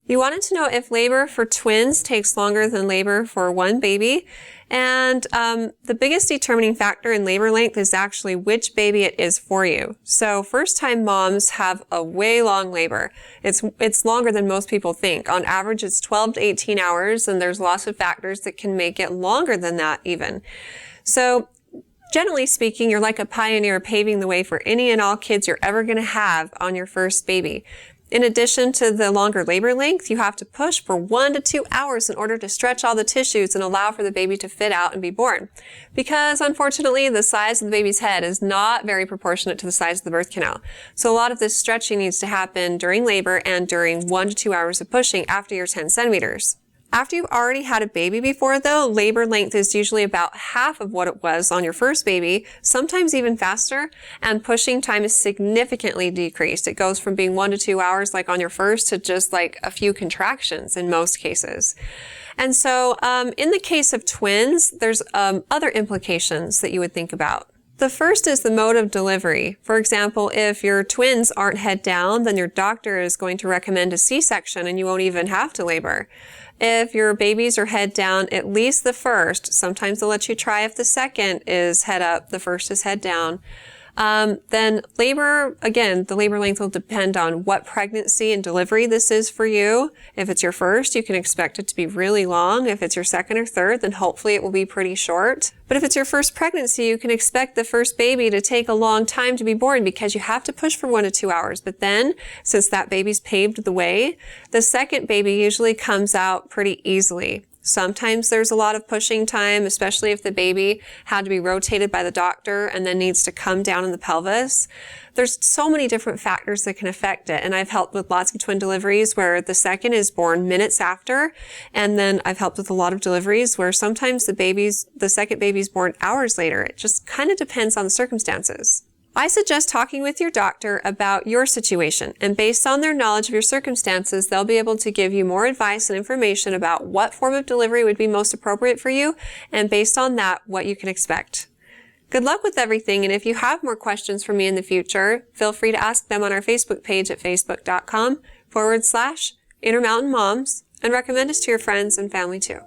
You wanted to know if labor for twins takes longer than labor for one baby. And the biggest determining factor in labor length is actually which baby it is for you. So first-time moms have a way long labor. It's longer than most people think. On average, it's 12 to 18 hours, and there's lots of factors that can make it longer than that even. So generally speaking, you're like a pioneer paving the way for any and all kids you're ever going to have on your first baby. In addition to the longer labor length, you have to push for 1 to 2 hours in order to stretch all the tissues and allow for the baby to fit out and be born. Because unfortunately, the size of the baby's head is not very proportionate to the size of the birth canal. So a lot of this stretching needs to happen during labor and during 1 to 2 hours of pushing after you're 10 centimeters. After you've already had a baby before, though, labor length is usually about half of what it was on your first baby, sometimes even faster, and pushing time is significantly decreased. It goes from being 1 to 2 hours like on your first to just like a few contractions in most cases. And so in the case of twins, there's other implications that you would think about. The first is the mode of delivery. For example, if your twins aren't head down, then your doctor is going to recommend a C-section and you won't even have to labor. If your babies are head down, at least the first, sometimes they'll let you try if the second is head up, the first is head down. Then labor, again, the labor length will depend on what pregnancy and delivery this is for you. If it's your first, you can expect it to be really long. If it's your second or third, then hopefully it will be pretty short. But if it's your first pregnancy, you can expect the first baby to take a long time to be born because you have to push for 1 to 2 hours. But then, since that baby's paved the way, the second baby usually comes out pretty easily. Sometimes there's a lot of pushing time, especially if the baby had to be rotated by the doctor and then needs to come down in the pelvis. There's so many different factors that can affect it. And I've helped with lots of twin deliveries where the second is born minutes after. And then I've helped with a lot of deliveries where sometimes the second baby's born hours later. It just kind of depends on the circumstances. I suggest talking with your doctor about your situation, and based on their knowledge of your circumstances, they'll be able to give you more advice and information about what form of delivery would be most appropriate for you, and based on that, what you can expect. Good luck with everything, and if you have more questions for me in the future, feel free to ask them on our Facebook page at facebook.com/Intermountain Moms, and recommend us to your friends and family too.